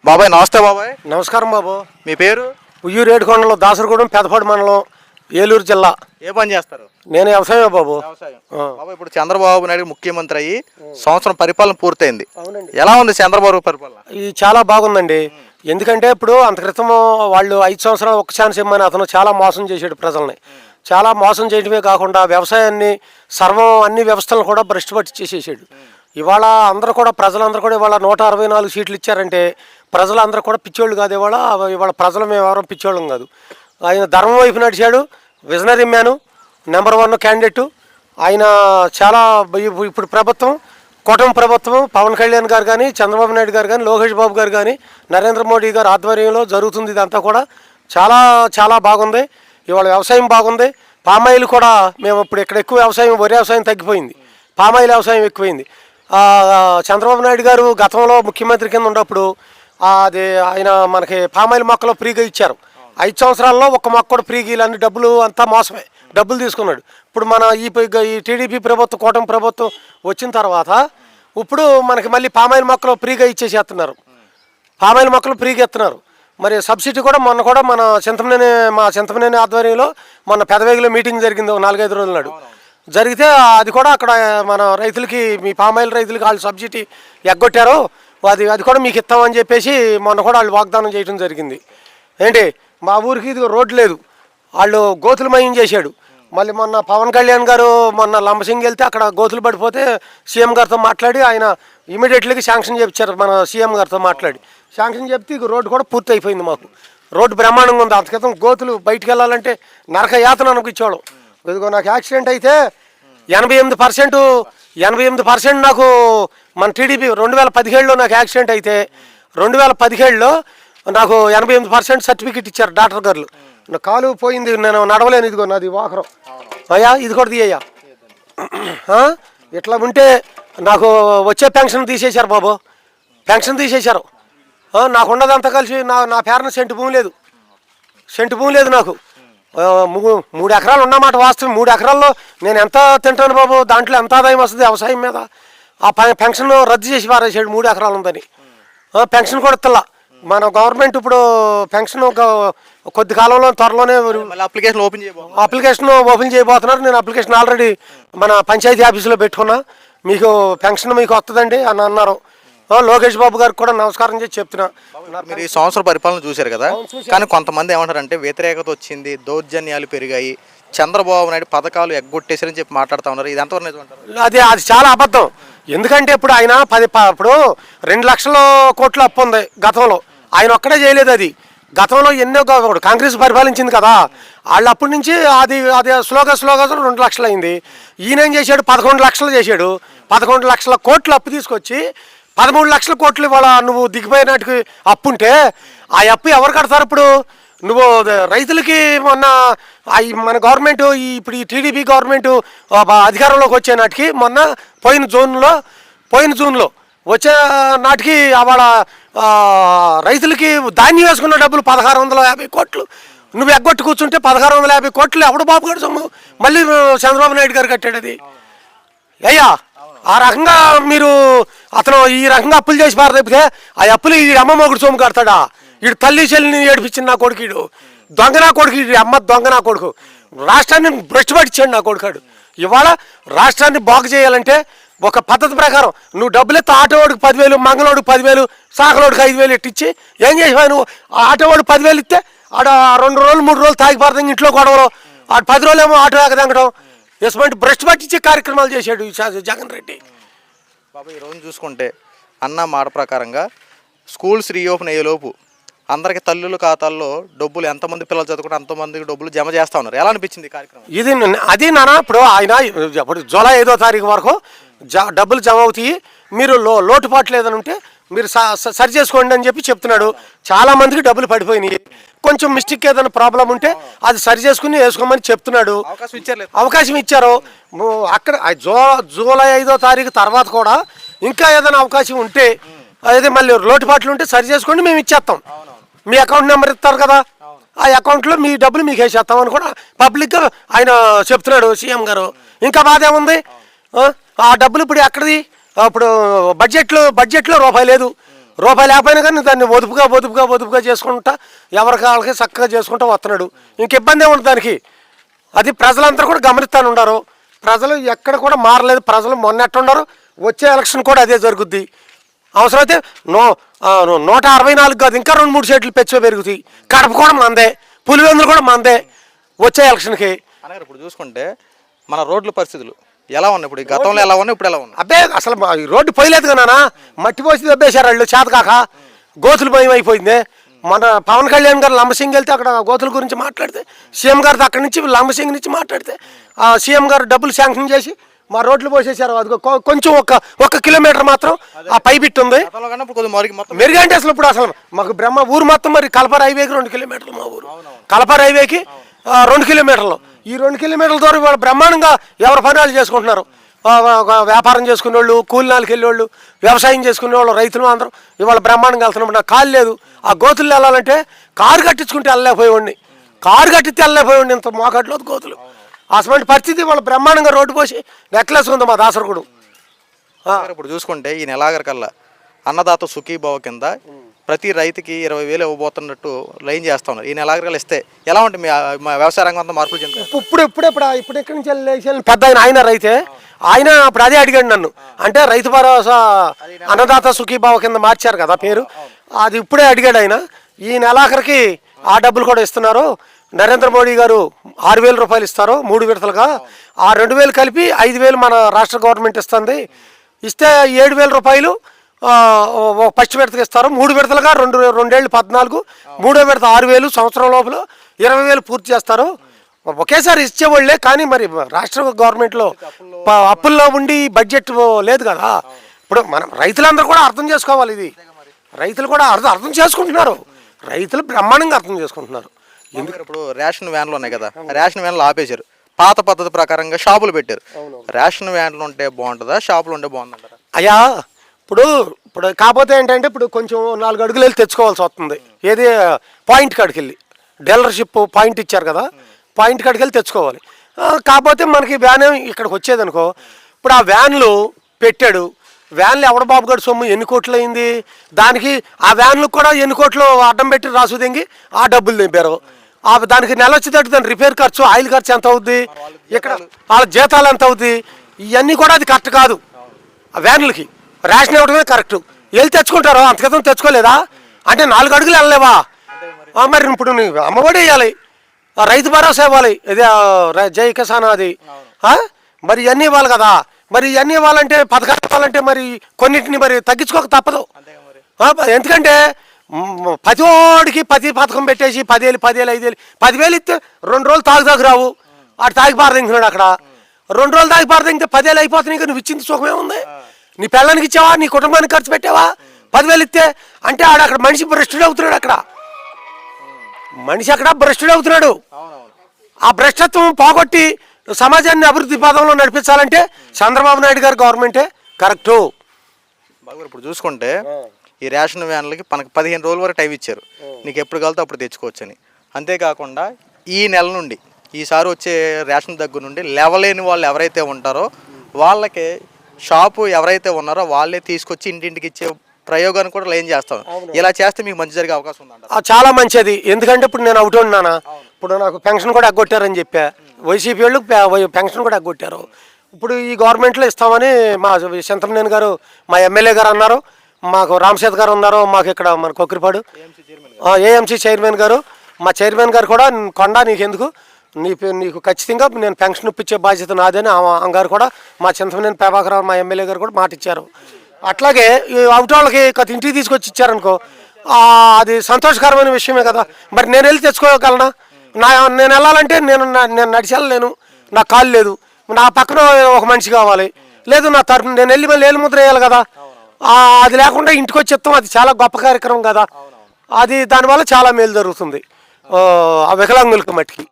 బాబాయ్ నమస్తే బాబాయ్. నమస్కారం బాబు. మీ పేరు? ఉయ్యూరు ఏడుకొండలో దాసరగూడెం పెదపాడు మండలం ఏలూరు జిల్లా. ఏ పని చేస్తారు? నేను వ్యవసాయం బాబు. బాబు ఇప్పుడు చంద్రబాబు నాయుడు ముఖ్యమంత్రి అయ్యి సంవత్సరం పరిపాలన పూర్తయింది. అవునండి. ఎలా ఉంది చంద్రబాబు పరిపాలన? ఇది చాలా బాగుందండి. ఎందుకంటే ఇప్పుడు అంత క్రితం వాళ్ళు 5 సంవత్సరాలు ఒక్క ఛాన్స్ ఇమ్మని అతను చాలా మోసం చేశాడు ప్రజల్ని. చాలా మోసం చేయడమే కాకుండా వ్యవసాయాన్ని అన్ని వ్యవస్థలను కూడా భ్రష్టు పట్టించేసేసాడు. ఇవాళ అందరూ కూడా ప్రజలందరూ కూడా ఇవాళ 164 సీట్లు ఇచ్చారంటే ప్రజలందరూ కూడా పిచ్చోళ్ళు కాదు. ఇవాళ ప్రజలు మేము ఎవరో పిచ్చోళ్ళం కాదు. ఆయన ధర్మం వైపు నడిచాడు. విజనరీ మ్యాను, నెంబర్ 1 క్యాండిడేటు ఆయన. చాలా ఇప్పుడు ప్రభుత్వం, కూటమి ప్రభుత్వం, పవన్ కళ్యాణ్ గారు కానీ, చంద్రబాబు నాయుడు గారు కానీ, లోకేష్ బాబు గారు కానీ, నరేంద్ర మోడీ గారు ఆధ్వర్యంలో జరుగుతుంది. ఇదంతా కూడా చాలా చాలా బాగుంది. ఇవాళ వ్యవసాయం బాగుంది. పామాయిల్ కూడా మేము ఇప్పుడు ఇక్కడ ఎక్కువ వ్యవసాయం, వరి వ్యవసాయం తగ్గిపోయింది, పామాయిల్ వ్యవసాయం ఎక్కువైంది. చంద్రబాబు నాయుడు గారు గతంలో ముఖ్యమంత్రి కింద ఉన్నప్పుడు అది ఆయన మనకి పామాయిల్ మొక్కలు ఫ్రీగా ఇచ్చారు. 5 సంవత్సరాల్లో ఒక్క మొక్క కూడా ఫ్రీగా ఇలాంటి డబ్బులు అంతా మోసమే, డబ్బులు తీసుకున్నాడు. ఇప్పుడు మన ఈ టీడీపీ ప్రభుత్వం, కూటమి ప్రభుత్వం వచ్చిన తర్వాత ఇప్పుడు మనకి మళ్ళీ పామాయిల్ మొక్కలు ఫ్రీగా ఇచ్చేసేస్తున్నారు. పామాయిల్ మొక్కలు ఫ్రీగా ఇస్తున్నారు. మరి సబ్సిడీ కూడా మొన్న కూడా మన చింతమనేని ఆధ్వర్యంలో మొన్న పెదవేగిలో మీటింగ్ జరిగింది 4-5 రోజుల నాడు. జరిగితే అది కూడా అక్కడ మన రైతులకి, మీ పామాయిల్ రైతులకి వాళ్ళు సబ్సిడీ ఎగ్గొట్టారు. అది కూడా మీకు ఇస్తామని చెప్పేసి మొన్న కూడా వాళ్ళు వాగ్దానం చేయడం జరిగింది. ఏంటి మా ఊరికి ఇది రోడ్డు లేదు, వాళ్ళు గోతులు మయం చేశాడు. మళ్ళీ మొన్న పవన్ కళ్యాణ్ గారు మొన్న లంబసింగి వెళ్తే అక్కడ గోతులు పడిపోతే సీఎం గారితో మాట్లాడి ఆయన ఇమీడియట్లీగా శాంక్షన్ చేయించారు. మన సీఎం గారితో మాట్లాడి శాంక్షన్ చెప్తే ఇక రోడ్డు కూడా పూర్తి అయిపోయింది. మాకు రోడ్డు బ్రహ్మాండంగా ఉంది. అంత క్రితం గోతులు బయటికి వెళ్ళాలంటే నరక యాతన అనిపించాడు. ఇదిగో నాకు యాక్సిడెంట్ అయితే 88% నాకు మన టీడీపీ 2017లో నాకు యాక్సిడెంట్ అయితే 2017లో నాకు 88% సర్టిఫికెట్ ఇచ్చారు డాక్టర్ గారు. నా కాలు పోయింది, నేను నడవలేను. ఇదిగో నాది వాకరం అయ్యా, ఇది కూడా తీయ్యా. ఇట్లా ఉంటే నాకు వచ్చే పెన్షన్ తీసేశారు బాబు, పెన్షన్ తీసేశారు. నాకు ఉన్నదంతా కలిసి నా పేరున సెంటు భూమి లేదు నాకు. 3 ఎకరాలు ఉన్నమాట వాస్తవం. 3 ఎకరాల్లో నేను ఎంత తింటాను బాబు, దాంట్లో ఎంత ఆదాయం వస్తుంది వ్యవసాయం మీద. ఆ పెన్షన్ రద్దు చేసి పారేసాడు. 3 ఎకరాలు ఉందని పెన్షన్ కూడా ఇస్తలా మన గవర్నమెంట్. ఇప్పుడు పెన్షన్ కొద్ది కాలంలో త్వరలోనే అప్లికేషన్ ఓపెన్ చేయబోతున్నారు. నేను అప్లికేషన్ ఆల్రెడీ మన పంచాయతీ ఆఫీసులో పెట్టుకున్నా. మీకు పెన్షన్ మీకు వస్తుందండి అని అన్నారు. లోకేష్ బాబు గారికి కూడా నమస్కారం చేసి చెప్తున్నా. మీరు ఈ సంవత్సరం పరిపాలన చూశారు కదా, కానీ కొంతమంది ఏమంటారంటే వ్యతిరేకత వచ్చింది, దౌర్జన్యాలు పెరిగాయి, చంద్రబాబు నాయుడు పథకాలు ఎగ్గొట్టేశారని చెప్పి మాట్లాడుతూ ఉన్నారు. ఇది ఎంతవరకు నిజమంటారు? అది చాలా అబద్ధం. ఎందుకంటే ఇప్పుడు ఆయన ఇప్పుడు 2 లక్షల కోట్ల అప్పు ఉంది గతంలో. ఆయన ఒక్కడే చేయలేదు. అది గతంలో ఎన్నో కాంగ్రెస్ పరిపాలించింది కదా, వాళ్ళు అప్పటి నుంచి అది స్లోగా 2 లక్షలు అయింది. ఈయన ఏం చేశాడు, 11 లక్షలు చేశాడు. 11 లక్షల కోట్లు అప్పు తీసుకొచ్చి 13 లక్షల కోట్లు ఇవాళ నువ్వు దిగిపోయినట్టుకు అప్పు ఉంటే ఆ అప్పు ఎవరు కడతారు? ఇప్పుడు నువ్వు రైతులకి మన గవర్నమెంట్ ఇప్పుడు ఈ టీడీపీ గవర్నమెంట్ అధికారంలోకి వచ్చే నాటికి మొన్న పోయిన జూన్లో వచ్చే నాటికి వాళ్ళ రైతులకి ధాన్యం వేసుకున్న డబ్బులు 1650 కోట్లు నువ్వు ఎగ్గొట్టి కూర్చుంటే 1650 కోట్లు ఎవడు బాబు గారు సొమ్ము మళ్ళీ చంద్రబాబు నాయుడు గారు కట్టాడు. అది అయ్యా ఆ రకంగా మీరు అతను ఈ రకంగా అప్పులు చేసి పారదప్పితే ఆ అప్పులు ఈ అమ్మ మొగుడు సొమ్ము కడతాడా? వీడు తల్లి చెల్లిని ఏడిపించిన నా కొడుకు, వీడు దొంగ నా కొడుకు, వీడి అమ్మ దొంగ నా కొడుకు. రాష్ట్రాన్ని భ్రష్టు పట్టించాడు నా కొడుకాడు. ఇవాళ రాష్ట్రాన్ని బాగు చేయాలంటే ఒక పద్ధతి ప్రకారం నువ్వు డబ్బులు ఎత్తే ఆటోవాడికి 10,000, మంగళోడికి 10,000, సాకలోడికి 5,000 ఎట్టిచ్చి ఏం చేసావు నువ్వు? ఆ ఆటోవాడు 10,000 ఇస్తే ఆడ 2 రోజులు 3 రోజులు తాగి పారదంగా ఇంట్లో గొడవలు, ఆడ 10 రోజులేమో ఆటో ఎక్కదంగడం, ఇటువంటి భ్రష్టు పట్టించే కార్యక్రమాలు చేశాడు జగన్ రెడ్డి బాబు. ఈరోజు చూసుకుంటే అన్న మాట ప్రకారంగా స్కూల్స్ రీఓపెన్ అయ్యేలోపు అందరికి తల్లుల ఖాతాల్లో డబ్బులు, ఎంతమంది పిల్లలు చదువుకుంటే అంతమందికి డబ్బులు జమ చేస్తా ఉన్నారు. ఎలా అనిపించింది కార్యక్రమం? అది నాన్న ఇప్పుడు ఆయన ఇప్పుడు జూలై 5వ తారీఖు వరకు డబ్బులు జమ అవుతాయి, మీరు లోటుపాట్లు ఏదైనా ఉంటే మీరు సరి చేసుకోండి అని చెప్పి చెప్తున్నాడు. చాలా మందికి డబ్బులు పడిపోయినాయి. కొంచెం మిస్టేక్ ఏదైనా ప్రాబ్లం ఉంటే అది సరి చేసుకుని వేసుకోమని చెప్తున్నాడు. అవకాశం ఇచ్చారు. అక్కడ జూలై 5వ తారీఖు తర్వాత కూడా ఇంకా ఏదైనా అవకాశం ఉంటే అదే మళ్ళీ లోటుపాట్లు ఉంటే సరి చేసుకోండి, మేము ఇచ్చేస్తాం. మీ అకౌంట్ నెంబర్ ఇస్తారు కదా, ఆ అకౌంట్లో మీ డబ్బులు మీకు వేసేస్తామని కూడా పబ్లిక్గా ఆయన చెప్తున్నాడు సీఎం గారు. ఇంకా బాధ ఏముంది? ఆ డబ్బులు ఇప్పుడు ఎక్కడిది? ఇప్పుడు బడ్జెట్లో రూపాయి లేదు. రూపాయి లేకపోయినా కానీ దాన్ని పొదుపుగా చేసుకుంటా ఎవరికి వాళ్ళకి చక్కగా చేసుకుంటూ వస్తున్నాడు. ఇంక ఇబ్బంది ఏముంటుంది దానికి. అది ప్రజలందరూ కూడా గమనిస్తాను ఉన్నారు. ప్రజలు ఎక్కడ కూడా మారలేదు. ప్రజలు మొన్నట్టున్నారు, వచ్చే ఎలక్షన్ కూడా అదే జరుగుద్ది. అవసరమైతే 164 కాదు, ఇంకా 2-3 సీట్లు పెరుగుతాయి. కడప కూడా మందే, పులివెందులు కూడా మందే వచ్చే ఎలక్షన్కి. అనగా ఇప్పుడు చూసుకుంటే మన రోడ్ల పరిస్థితులు ఎలా ఉన్నాయి, ఇప్పుడు గతంలో ఎలా ఉన్నాయి, ఇప్పుడు ఎలా ఉన్నాయి? అబ్బే అసలు ఈ రోడ్డు పోయలేదు కదా, మట్టి పోసి దెబ్బేశారు వాళ్ళు చేతకాక. గోతులు భయం అయిపోయింది. మన పవన్ కళ్యాణ్ గారు లంబసింగ్ వెళ్తే అక్కడ గోతుల గురించి మాట్లాడితే, సీఎం గారితో అక్కడి నుంచి లంబసింగ్ నుంచి మాట్లాడితే సీఎం గారు డబ్బులు శాంక్షన్ చేసి మా రోడ్లు పోసేసారు. అది కొంచెం ఒక కిలోమీటర్ మాత్రం ఆ పై బిట్ ఉంది మెరుగంటే అసలు ఇప్పుడు అసలు మాకు ఊరు మొత్తం మరి కలపర హైవేకి 2 కిలోమీటర్లు. మా ఊరు కలపర హైవేకి 2 కిలోమీటర్లు. ఈ 2 కిలోమీటర్ల ద్వారా వాళ్ళు బ్రహ్మాండంగా ఎవరి పనులు చేసుకుంటున్నారు. వ్యాపారం చేసుకునే వాళ్ళు, కూలినాలకు వెళ్ళేవాళ్ళు, వ్యవసాయం చేసుకునే వాళ్ళు, రైతులు అందరూ ఇవాళ బ్రహ్మాండంగా వెళ్తున్నాం. నాకు కాలు లేదు. ఆ గోతుల్లో వెళ్ళాలంటే కారు కట్టించుకుంటే వెళ్ళలేకపోయేవాడిని. కారు కట్టిస్తే వెళ్ళలేకపోయేవాడిని. ఇంత మోకట్లో గోతులు. అటువంటి పరిస్థితి వాళ్ళు బ్రహ్మాండంగా రోడ్డు పోసి నెక్లెస్ ఉంది మా దాసరగుడు. ఇప్పుడు చూసుకుంటే ఈ నెలాఖరికల్లా అన్నదాత సుఖీభావ కింద ప్రతి రైతుకి 20,000 ఇవ్వబోతున్నట్టు లైన్ చేస్తా ఉన్నారు. ఈ నెలాఖరికల్లా ఇస్తే ఎలా ఉంటుంది మా వ్యవసాయ రంగం అంతా మార్పులు చెందుతాయి? ఇప్పుడు ఎక్కడి నుంచి వెళ్ళి పెద్ద ఆయన రైతే ఆయన ఇప్పుడు అదే అడిగాడు నన్ను. అంటే రైతు భరోసా అన్నదాత సుఖీభావ కింద మార్చారు కదా పేరు, అది ఇప్పుడే అడిగాడు ఆయన. ఈ నెలాఖరికి ఆ డబ్బులు కూడా ఇస్తున్నారు. నరేంద్ర మోడీ గారు 6,000 రూపాయలు ఇస్తారు 3 విడతలుగా. ఆ 2,000 కలిపి 5,000 మన రాష్ట్ర గవర్నమెంట్ ఇస్తుంది. ఇస్తే 7,000 రూపాయలు ఫస్ట్ విడతకి ఇస్తారు. 3 విడతలుగా 2 ఏళ్ళు 14, 3వ విడత 6,000, సంవత్సరం లోపల 20,000 పూర్తి చేస్తారు. ఒకేసారి ఇచ్చేవాళ్ళే, కానీ మరి రాష్ట్ర గవర్నమెంట్లో అప్పుల్లో ఉండి బడ్జెట్ లేదు కదా. ఇప్పుడు మనం రైతులందరూ కూడా అర్థం చేసుకోవాలి. ఇది రైతులు కూడా అర్థం చేసుకుంటున్నారు. రైతులు బ్రహ్మాండంగా అర్థం చేసుకుంటున్నారు. ఎందుకంటే ఇప్పుడు రేషన్ వ్యాన్లు ఉన్నాయి కదా, రేషన్ వ్యాన్లు ఆపేశారు. పాత పద్ధతి ప్రకారంగా షాపులు పెట్టారు. రేషన్ వ్యాన్లు ఉంటే బాగుంటుందా, షాపులు ఉంటే బాగుంటుందా? అయ్యా ఇప్పుడు కాకపోతే ఏంటంటే ఇప్పుడు కొంచెం 4 అడుగులు వెళ్ళి తెచ్చుకోవాల్సి వస్తుంది. ఏది పాయింట్ కాడికి వెళ్ళి డీలర్షిప్ పాయింట్ ఇచ్చారు కదా, పాయింట్ కాడికి వెళ్ళి తెచ్చుకోవాలి. కాకపోతే మనకి వ్యాన్ ఇక్కడికి వచ్చేదనుకో, ఇప్పుడు ఆ వ్యాన్లు పెట్టాడు. వ్యాన్లు ఎవడ బాబు గారి సొమ్ము ఎన్ని కోట్లు అయింది, దానికి ఆ వ్యాన్లకు కూడా ఎన్ని కోట్లు అడ్డం పెట్టి రాసు తెంగి ఆ డబ్బులు దింపారు. దానికి నెల వచ్చేటట్టు దాని రిపేర్ ఖర్చు, ఆయిల్ ఖర్చు ఎంత అవుద్ది, ఇక్కడ వాళ్ళ జీతాలు ఎంత అవుద్ది, ఇవన్నీ కూడా అది కరెక్ట్ కాదు. ఆ వ్యాన్లకి రేషన్ ఇవ్వడమే కరెక్ట్. వెళ్ళి తెచ్చుకుంటారు. అంతకతం తెచ్చుకోలేదా అంటే 4 అడుగులు వెళ్ళలేవా? మరి ఇప్పుడు నీకు అమ్మఒడి వేయాలి, రైతు భరోసా ఇవ్వాలి, ఇది జై కిసాన్ అది, మరి ఇవన్నీ ఇవ్వాలి కదా. మరి ఇవన్నీ ఇవ్వాలంటే పథకాలు ఇవ్వాలంటే మరి కొన్నింటిని మరి తగ్గించుకోక తప్పదు. ఎందుకంటే ప్రతివాడికి ప్రతి పథకం పెట్టేసి 10,000, 5,000 10,000 ఇస్తే 2 రోజులు తాగు రావు. అటు తాగి పారదింటున్నాడు. అక్కడ 2 రోజులు తాగి పారదింగితే 10,000 అయిపోతున్నాయి. నువ్వు ఇచ్చింది సుఖమే ఉంది. నీ పిల్లలకి ఇచ్చావా, నీ కుటుంబానికి ఖర్చు పెట్టావా? 10,000 ఇస్తే అంటే అక్కడ మనిషి భ్రష్టుడు అవుతున్నాడు. అక్కడ మనిషి అక్కడ భ్రష్టుడు అవుతున్నాడు. ఆ భ్రష్టత్వం పోగొట్టి సమాజాన్ని అభివృద్ధి పదంలో నడిపించాలంటే చంద్రబాబు నాయుడు గారు గవర్నమెంటే కరెక్టు. బాబు ఇప్పుడు చూసుకుంటే ఈ రేషన్ వ్యాన్లకి మనకు 15 రోజుల వరకు టైం ఇచ్చారు, నీకు ఎప్పుడు కలితే అప్పుడు తెచ్చుకోవచ్చు అని. అంతేకాకుండా ఈ నెల నుండి ఈసారి వచ్చే రేషన్ దగ్గర నుండి లేవలేని వాళ్ళు ఎవరైతే ఉంటారో వాళ్ళకి షాపు ఎవరైతే ఉన్నారో వాళ్ళే తీసుకొచ్చి ఇంటింటికి ఇచ్చే ప్రయోగాన్ని కూడా లైన్ చేస్తాం. ఇలా చేస్తే మీకు మంచి జరిగే అవకాశం ఉందంట. చాలా మంచిది. ఎందుకంటే ఇప్పుడు నేను ఒకటి ఉన్నానా, ఇప్పుడు నాకు పెన్షన్ కూడా ఎగ్గొట్టారని చెప్పా. వైసీపీ వాళ్ళు పెన్షన్ కూడా ఎగ్గొట్టారు. ఇప్పుడు ఈ గవర్నమెంట్లో ఇస్తామని మా చింతమనేని గారు, మా ఎమ్మెల్యే గారు అన్నారు. మాకు రామసేత్ గారు ఉన్నారు, మాకు ఇక్కడ మన కొక్కిరిపాడు ఏఎంసీ చైర్మన్ గారు, మా చైర్మన్ గారు కూడా కొండా నీకెందుకు, నీకు ఖచ్చితంగా నేను పెన్షన్ ఇప్పించే బాధ్యత నాదని గారు కూడా, మా చింతమనేని ప్రభాకర్ మా ఎమ్మెల్యే గారు కూడా మాట ఇచ్చారు. అట్లాగే ఈ అవుటోళ్ళకి కొత్త ఇంటికి తీసుకొచ్చి ఇచ్చారనుకో, అది సంతోషకరమైన విషయమే కదా. మరి నేను వెళ్ళి తెచ్చుకోగలనా? నేను వెళ్ళాలంటే నేను నడిచి వెళ్ళలేను, నా కాలు లేదు, నా పక్కన ఒక మనిషి కావాలి, లేదు నా తరఫున నేను వెళ్ళి మళ్ళీ ఏలు ముద్ర వేయాలి కదా. అది లేకుండా ఇంటికి వచ్చి చెప్తాం, అది చాలా గొప్ప కార్యక్రమం కదా. అది దానివల్ల చాలా మేలు జరుగుతుంది ఆ వికలాంగులకి మట్టికి.